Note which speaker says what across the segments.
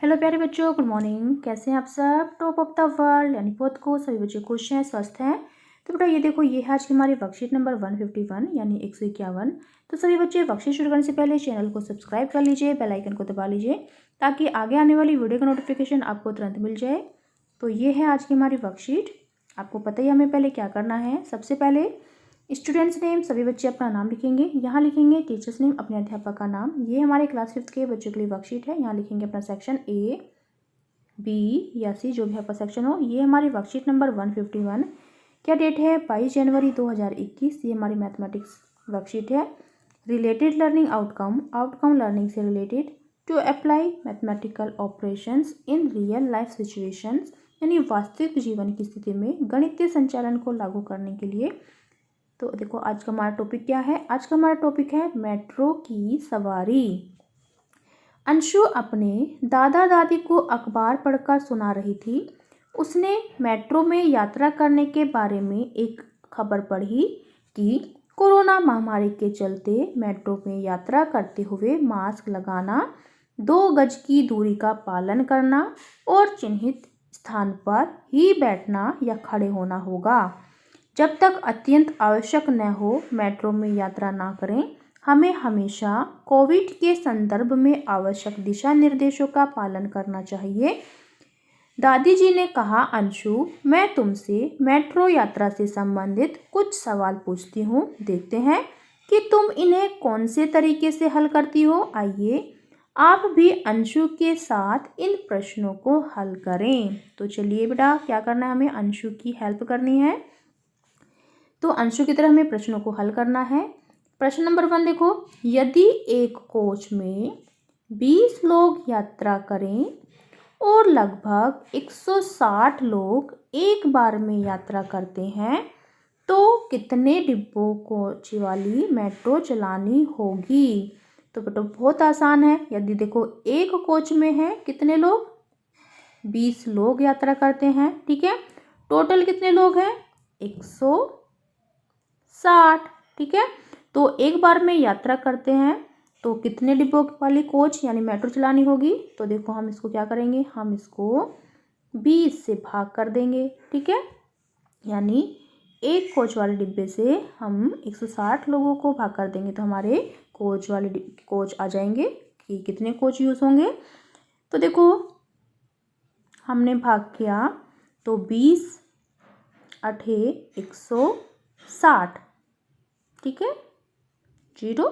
Speaker 1: Hello प्यारे बच्चों, good morning. कैसे हैं आप सब? टॉप ऑफ द वर्ल्ड यानी बहुत को सभी बच्चे खुश हैं, स्वस्थ हैं। तो बेटा ये देखो, ये है आज की हमारी वर्कशीट नंबर 151 यानी 151। तो सभी बच्चे वर्कशीट शुरू करने से पहले चैनल को सब्सक्राइब कर लीजिए, बेल आइकन को दबा लीजिए ताकि आगे आने वाली वीडियो का नोटिफिकेशन आपको तुरंत मिल जाए। तो ये है आज की हमारी वर्कशीट। आपको पता ही हमें पहले क्या करना है। सबसे पहले स्टूडेंट्स नेम, सभी बच्चे अपना नाम लिखेंगे। यहाँ लिखेंगे टीचर्स नेम, अपने अध्यापक का नाम। ये हमारे क्लास 5th के बच्चों के लिए वर्कशीट है। यहाँ लिखेंगे अपना सेक्शन A, B या C, जो भी आपका सेक्शन हो। ये हमारी वर्कशीट नंबर 151। क्या डेट है? 22 जनवरी 2021। ये हमारी मैथमेटिक्स वर्कशीट है। Related learning outcome, outcome learning से related. To apply mathematical operations in real life situations, यानी वास्तविक जीवन की स्थिति में गणितीय संचालन को लागू करने के लिए। तो देखो आज का हमारा टॉपिक क्या है। आज का हमारा टॉपिक है मेट्रो की सवारी। अंशु अपने दादा दादी को अखबार पढ़कर सुना रही थी। उसने मेट्रो में यात्रा करने के बारे में एक खबर पढ़ी कि कोरोना महामारी के चलते मेट्रो में यात्रा करते हुए मास्क लगाना, 2 गज की दूरी का पालन करना और चिन्हित स्थान पर ही बैठना या खड़े होना होगा। जब तक अत्यंत आवश्यक न हो मेट्रो में यात्रा ना करें। हमें हमेशा कोविड के संदर्भ में आवश्यक दिशा निर्देशों का पालन करना चाहिए। दादी जी ने कहा, अंशु मैं तुमसे मेट्रो यात्रा से संबंधित कुछ सवाल पूछती हूँ। देखते हैं कि तुम इन्हें कौन से तरीके से हल करती हो। आइए आप भी अंशु के साथ इन प्रश्नों को हल करें। तो चलिए बेटा, क्या करना है, हमें अंशु की हेल्प करनी है। तो अंशु की तरह हमें प्रश्नों को हल करना है। प्रश्न नंबर 1 देखो, यदि एक कोच में 20 लोग यात्रा करें और लगभग 160 लोग एक बार में यात्रा करते हैं तो कितने डिब्बों कोच वाली मेट्रो चलानी होगी। तो बेटा बहुत आसान है। यदि देखो एक कोच में है कितने लोग, 20 लोग यात्रा करते हैं, ठीक है। टोटल कितने लोग हैं, 160, ठीक है। तो एक बार में यात्रा करते हैं तो कितने डिब्बों वाली कोच यानी मेट्रो चलानी होगी। तो देखो हम इसको क्या करेंगे, हम इसको 20 से भाग कर देंगे, ठीक है। यानी एक कोच वाले डिब्बे से हम 160 लोगों को भाग कर देंगे तो हमारे कोच वाले कोच आ जाएंगे कि कितने कोच यूज़ होंगे। तो देखो हमने भाग किया तो 20 8 160, ठीक है, 0।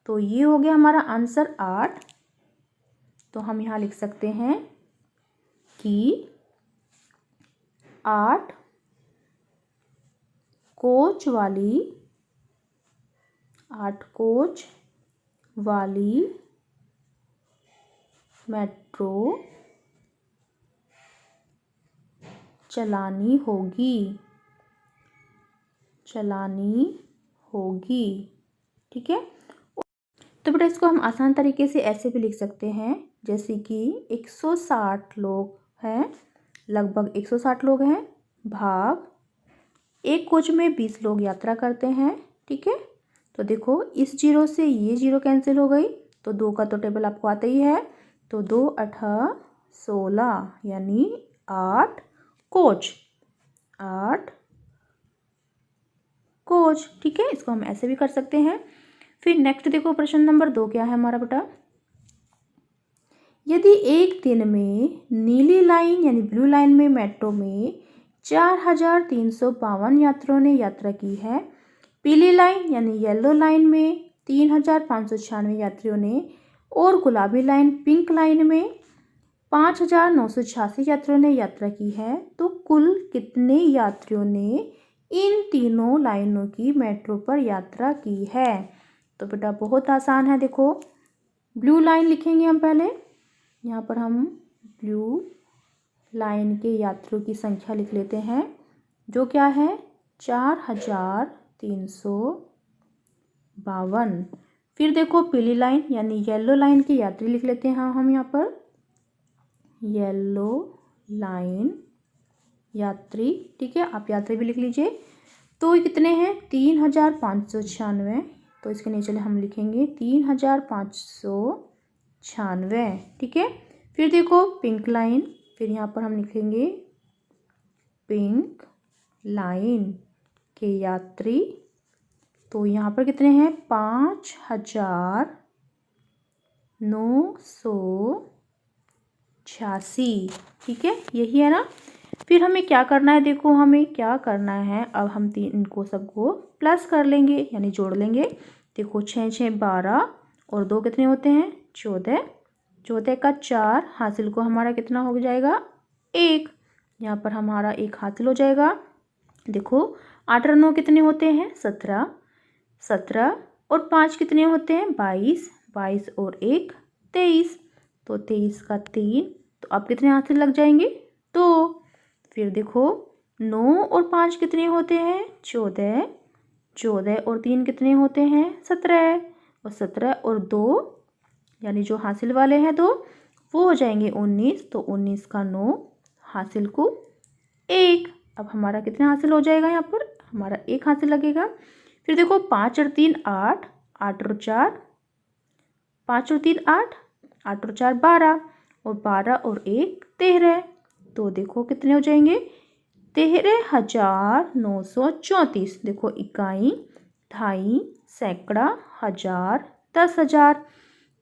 Speaker 1: तो ये हो गया हमारा आंसर 8। तो हम यहाँ लिख सकते हैं कि 8 कोच वाली मेट्रो चलानी होगी, ठीक है। तो बेटा इसको हम आसान तरीके से ऐसे भी लिख सकते हैं, जैसे कि 160 लोग हैं, लगभग 160 लोग हैं, भाग एक कोच में 20 लोग यात्रा करते हैं, ठीक है। तो देखो इस 0 से ये 0 कैंसिल हो गई तो 2 का तो टेबल आपको आता ही है। तो 2 8 16 यानी 8 कोच, ठीक है। इसको हम ऐसे भी कर सकते हैं। फिर नेक्स्ट देखो प्रश्न नंबर 2 क्या है हमारा बेटा। यदि एक दिन में नीली लाइन यानी ब्लू लाइन में मेट्रो में 4352 यात्रियों ने यात्रा की है, पीली लाइन यानी येलो लाइन में 3596 यात्रियों ने और गुलाबी लाइन पिंक लाइन में 5986 यात्रियों ने यात्रा की है, तो कुल कितने यात्रियों ने इन तीनों लाइनों की मेट्रो पर यात्रा की है। तो बेटा बहुत आसान है। देखो ब्लू लाइन लिखेंगे हम पहले, यहाँ पर हम ब्लू लाइन के यात्रियों की संख्या लिख लेते हैं, जो क्या है 4352। फिर देखो पीली लाइन यानी येलो लाइन की यात्री लिख लेते हैं हम यहाँ पर, येलो लाइन यात्री, ठीक है। आप यात्री भी लिख लीजिए। तो ये कितने हैं, 3596। तो इसके नीचे हम लिखेंगे 3596, ठीक है। फिर देखो पिंक लाइन, फिर यहाँ पर हम लिखेंगे पिंक लाइन के यात्री, तो यहाँ पर कितने हैं 5,986। ठीक है, यही है ना। फिर हमें क्या करना है, देखो हमें क्या करना है, अब हम इनको सबको प्लस कर लेंगे यानी जोड़ लेंगे। देखो 6 6 12 और 2 कितने होते हैं 14, 14 का 4 हासिल को हमारा कितना हो जाएगा 1, यहाँ पर हमारा 1 हासिल हो जाएगा। देखो 8 और 9 कितने होते हैं 17, 17 और 5 कितने होते हैं 22, 22 और 1 23, तो 23 का 3, तो अब कितने हासिल लग जाएंगे 2। फिर देखो 9 और 5 कितने होते हैं 14, 14 और 3 कितने होते हैं 17, और 17 और 2 यानी जो हासिल वाले हैं 2 वो हो जाएंगे 19, तो 19 का 9 हासिल को 1। अब हमारा कितना हासिल हो जाएगा, यहाँ पर हमारा 1 हासिल लगेगा। फिर देखो 5 और 3 8, 8 और 4 5 और 3 8, 8 और 4 12 और 12 और 1 13, तो देखो कितने हो जाएंगे 13,934। देखो इकाई, ढाई, सैकड़ा, हजार, 10,000,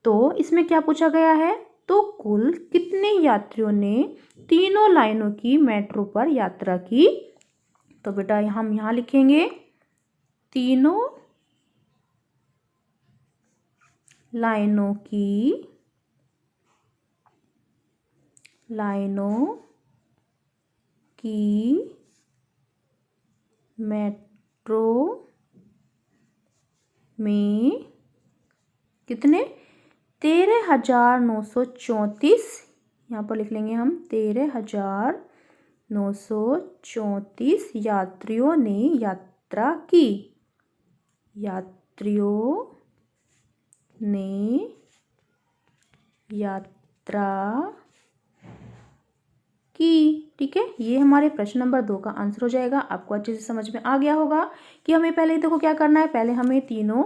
Speaker 1: तो इसमें क्या पूछा गया है, तो कुल कितने यात्रियों ने तीनों लाइनों की मेट्रो पर यात्रा की। तो बेटा हम यहाँ लिखेंगे तीनों लाइनों की मेट्रो में कितने 13,934, यहाँ पर लिख लेंगे हम 13,934 यात्रियों ने यात्रा की, यात्रियों ने यात्रा की। ठीक है, ये हमारे प्रश्न नंबर 2 का आंसर हो जाएगा। आपको अच्छे से समझ में आ गया होगा कि हमें पहले देखो क्या करना है, पहले हमें तीनों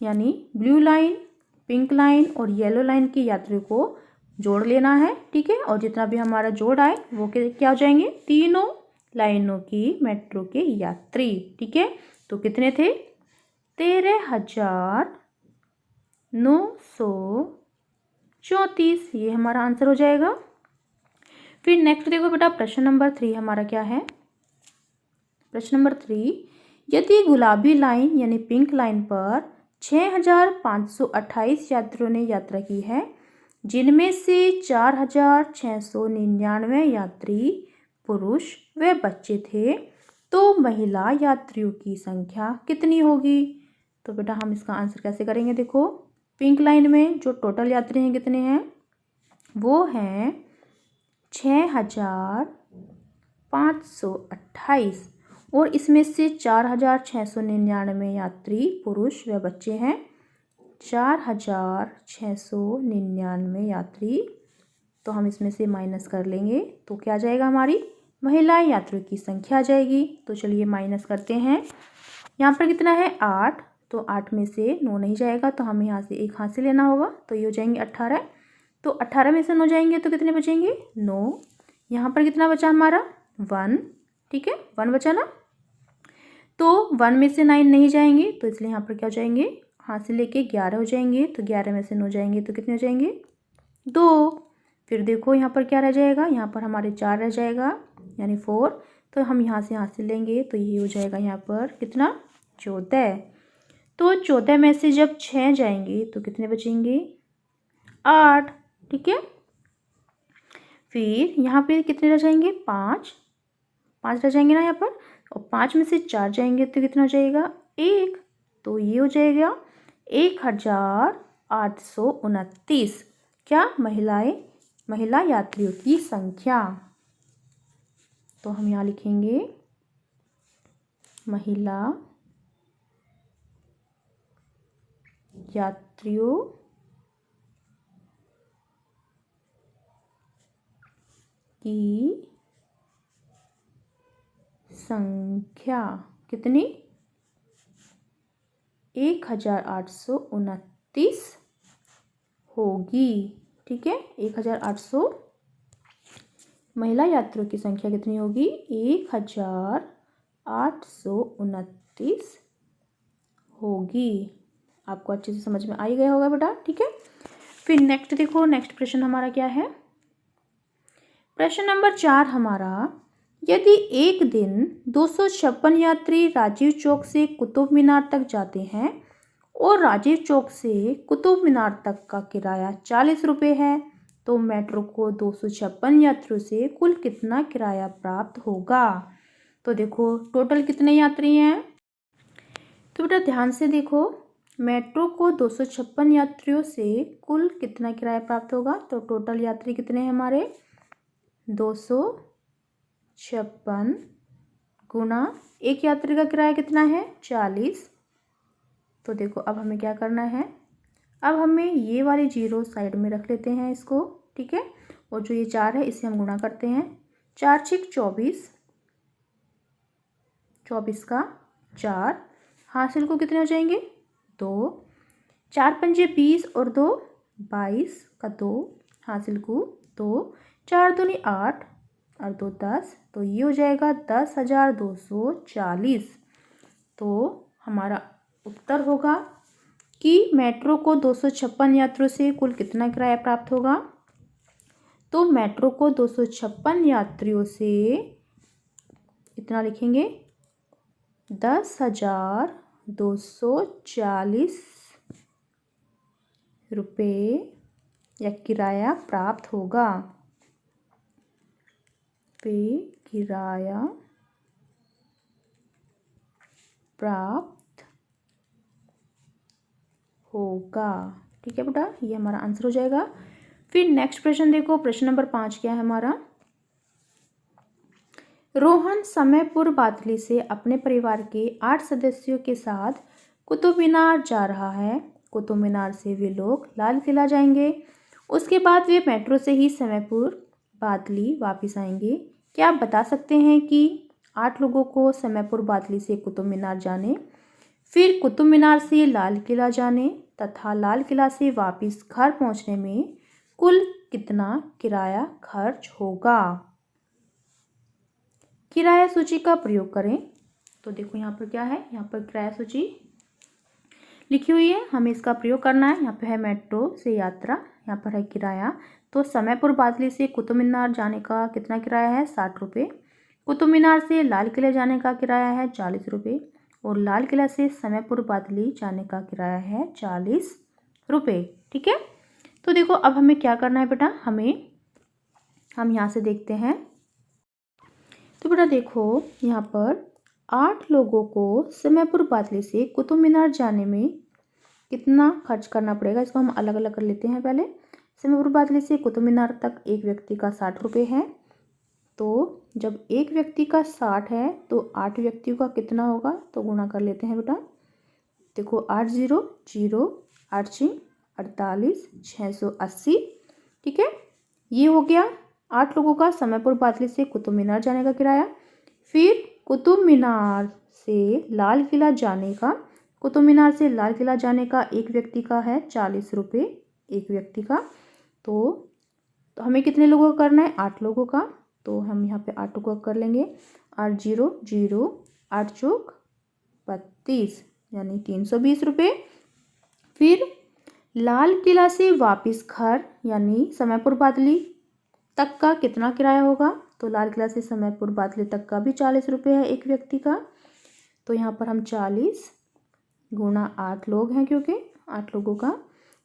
Speaker 1: यानी ब्लू लाइन, पिंक लाइन और येलो लाइन की यात्रियों को जोड़ लेना है। ठीक है, और जितना भी हमारा जोड़ आए वो क्या हो जाएंगे तीनों लाइनों की मेट्रो के यात्री। ठीक है, तो कितने थे 13,934, ये हमारा आंसर हो जाएगा। फिर नेक्स्ट देखो बेटा प्रश्न नंबर 3 हमारा क्या है। प्रश्न नंबर 3, यदि गुलाबी लाइन यानी पिंक लाइन पर 6,528 यात्रियों ने यात्रा की है, जिनमें से 4,699 यात्री पुरुष व बच्चे थे, तो महिला यात्रियों की संख्या कितनी होगी। तो बेटा हम इसका आंसर कैसे करेंगे, देखो पिंक लाइन में जो टोटल यात्री हैं कितने हैं, वो हैं 6,528 और इसमें से 4,699 यात्री पुरुष व बच्चे हैं, 4,699 यात्री, तो हम इसमें से माइनस कर लेंगे तो क्या आ जाएगा हमारी महिला यात्रियों की संख्या आ जाएगी। तो चलिए माइनस करते हैं, यहाँ पर कितना है 8, तो 8 में से 9 नहीं जाएगा तो हमें यहाँ से 1 हाथ से लेना होगा, तो ये हो जाएंगे 18, तो 18 में से 9 जाएंगे तो कितने बचेंगे 9, यहाँ पर कितना बचा हमारा 1। ठीक है, 1 बचा ना, तो 1 में से 9 नहीं जाएंगे तो इसलिए यहाँ पर क्या हो जाएंगे हाथ से लेके 11 हो जाएंगे, तो 11 में से 9 जाएंगे तो कितने हो जाएंगे 2। फिर देखो यहाँ पर क्या रह जाएगा, यहाँ पर हमारे 4 रह जाएगा यानी 4, तो हम यहाँ से लेंगे तो ये हो जाएगा यहाँ पर कितना 14, तो 14 में से जब 6 जाएंगे तो कितने बचेंगे 8। ठीक है, फिर यहाँ पे कितने रह जाएंगे 5 रह जाएंगे ना यहाँ पर, और 5 में से 4 जाएंगे तो कितना हो जाएगा 1, तो ये हो जाएगा 1,829 क्या महिला यात्रियों की संख्या। तो हम यहाँ लिखेंगे महिला यात्रियों की संख्या कितनी 1,829 होगी। ठीक है, 1800। महिला यात्रियों की संख्या कितनी होगी? 1829 होगी। आपको अच्छे से समझ में आ ही गया होगा बेटा, ठीक है। फिर नेक्स्ट देखो, नेक्स्ट प्रश्न हमारा क्या है? प्रश्न नंबर 4 हमारा, यदि एक दिन 256 यात्री राजीव चौक से कुतुब मीनार तक जाते हैं और राजीव चौक से कुतुब मीनार तक का किराया 40 रुपये है, तो मेट्रो को 256 यात्रियों से कुल कितना किराया प्राप्त होगा? तो देखो टोटल कितने यात्री हैं, तो बेटा ध्यान से देखो, मेट्रो को 256 यात्रियों से कुल कितना किराया प्राप्त होगा? तो टोटल यात्री कितने हैं हमारे? 256 गुना एक यात्री का किराया कितना है? 40। तो देखो अब हमें क्या करना है, अब हमें ये वाली जीरो साइड में रख लेते हैं इसको, ठीक है। और जो ये 4 है इसे हम गुणा करते हैं, 4 6 24, 24 का 4, हासिल को कितने हो जाएंगे? 2, 4 पंजे 20 और 2 22 का 2, हासिल को 2, 4 दूनी 8 और 2 10, तो ये हो जाएगा 10,240। तो हमारा उत्तर होगा कि मेट्रो को 256 यात्रियों से कुल कितना किराया प्राप्त होगा? तो मेट्रो को 256 यात्रियों से इतना लिखेंगे, 10,240 रुपये या किराया प्राप्त होगा। किराया प्राप्त होगा, ठीक है बेटा, ये हमारा आंसर हो जाएगा। फिर नेक्स्ट प्रश्न देखो, प्रश्न नंबर 5 क्या है हमारा? रोहन समय पूर्व बादली से अपने परिवार के 8 सदस्यों के साथ कुतुब मीनार जा रहा है। कुतुब मीनार से वे लोग लाल किला जाएंगे, उसके बाद वे मेट्रो से ही समयपुर बादली वापस आएंगे। क्या आप बता सकते हैं कि 8 लोगों को समयपुर बादली से कुतुब मीनार जाने, फिर कुतुब मीनार से लाल किला जाने तथा लाल किला से वापस घर पहुंचने में कुल कितना किराया खर्च होगा? किराया सूची का प्रयोग करें। तो देखो यहाँ पर क्या है, यहाँ पर किराया सूची लिखी हुई है, हमें इसका प्रयोग करना है। यहाँ पे है मेट्रो से यात्रा, यहाँ पर है किराया। तो समयपुर बादली से कुतुब मीनार जाने का कितना किराया है? 60 रुपये। कुतुब मीनार से लाल किले जाने का किराया है 40 रुपये और लाल किला से समयपुर बादली जाने का किराया है 40 रुपये, ठीक है। तो देखो अब हमें क्या करना है बेटा, हम यहाँ से देखते हैं। तो बेटा देखो यहाँ पर 8 लोगों को समयपुर बादली से कुतुब मीनार जाने में कितना खर्च करना पड़ेगा, इसको हम अलग अलग कर लेते हैं। पहले समयपुर बादली से कुतुब मीनार तक एक व्यक्ति का 60 रुपये है, तो जब एक व्यक्ति का 60 है तो 8 व्यक्तियों का कितना होगा, तो गुणा कर लेते हैं बेटा। देखो 8 0 0 8 6 48 680, ठीक है। ये हो गया 8 लोगों का समयपुर बादली से कुतुब मीनार जाने का किराया। फिर कुतुब मीनार से लाल किला जाने का, कुतुब मीनार से लाल किला जाने का एक व्यक्ति का है 40 रुपये एक व्यक्ति का। तो हमें कितने लोगों का करना है? 8 लोगों का। तो हम यहाँ पे 8 लोगों का कर लेंगे, 8 0 0 8 चौक 32 यानी 320 रुपये। फिर लाल किला से वापस घर यानी समयपुर बादली तक का कितना किराया होगा? तो लाल किला से समयपुर बादली तक का भी 40 रुपये है एक व्यक्ति का। तो यहाँ पर हम 40 गुणा 8 लोग हैं क्योंकि 8 लोगों का,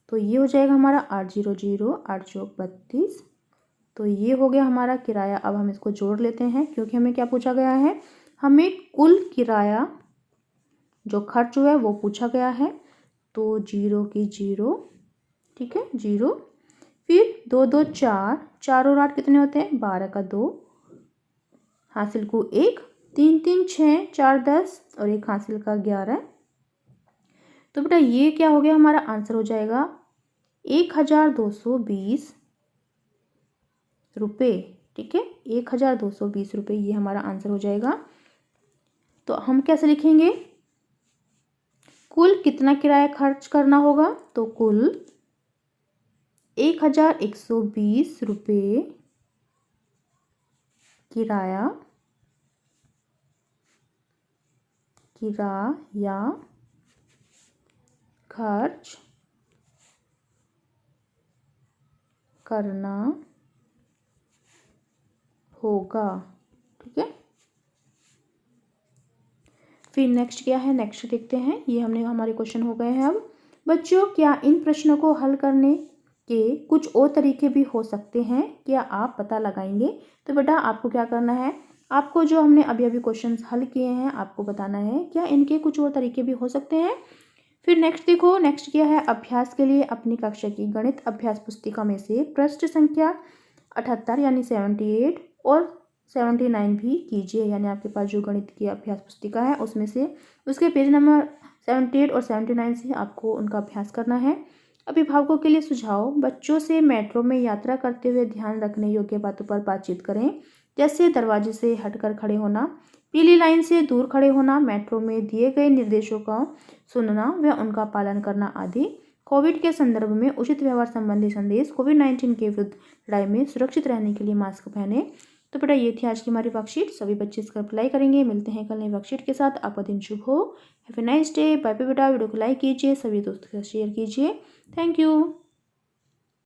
Speaker 1: तो ये हो जाएगा हमारा 8 0 0 8 चौक 32। तो ये हो गया हमारा किराया। अब हम इसको जोड़ लेते हैं क्योंकि हमें क्या पूछा गया है, हमें कुल किराया जो खर्च हुआ है वो पूछा गया है। तो 0 की 0, ठीक है 0। फिर 2 2 4, 4 और 8 कितने होते हैं? 12 का 2, हासिल को 1, 3 3 6 4 10 और एक हासिल का 11। तो बेटा ये क्या हो गया, हमारा आंसर हो जाएगा 1220 रुपये, ठीक है 1220 रुपये, ये हमारा आंसर हो जाएगा। तो हम कैसे लिखेंगे, कुल कितना किराया खर्च करना होगा? तो कुल 1120 रुपये किराया खर्च करना होगा। ठीक है, फिर नेक्स्ट क्या है, नेक्स्ट देखते हैं। ये हमारे क्वेश्चन हो गए हैं। अब बच्चों, क्या इन प्रश्नों को हल करने के कुछ और तरीके भी हो सकते हैं? क्या आप पता लगाएंगे? तो बेटा आपको क्या करना है, आपको जो हमने अभी अभी क्वेश्चंस हल किए हैं आपको बताना है क्या इनके कुछ और तरीके भी हो सकते हैं। फिर नेक्स्ट देखो, नेक्स्ट क्या है, अभ्यास के लिए अपनी कक्षा की गणित अभ्यास पुस्तिका में से पृष्ठ संख्या 78 यानी 78 और 79 भी कीजिए। यानी आपके पास जो गणित की अभ्यास पुस्तिका है उसमें से उसके पेज नंबर 78 और 79 से आपको उनका अभ्यास करना है। अभिभावकों के लिए सुझाव, बच्चों से मेट्रो में यात्रा करते हुए ध्यान रखने योग्य बातों पर बातचीत करें, जैसे दरवाजे से हटकर खड़े होना, पीली लाइन से दूर खड़े होना, मेट्रो में दिए गए निर्देशों का सुनना व उनका पालन करना आदि। कोविड के संदर्भ में उचित व्यवहार संबंधी संदेश, कोविड-19 के विरुद्ध लड़ाई में सुरक्षित रहने के लिए मास्क पहने। तो बेटा ये थी आज की हमारी वर्कशीट, सभी बच्चे इसका अप्लाई करेंगे। मिलते हैं कल नई वर्कशीट के साथ। आपका दिन शुभ हो। Have a nice day. Bye bye बेटा। वीडियो को लाइक कीजिए, सभी दोस्तों के साथ शेयर कीजिए। Thank you.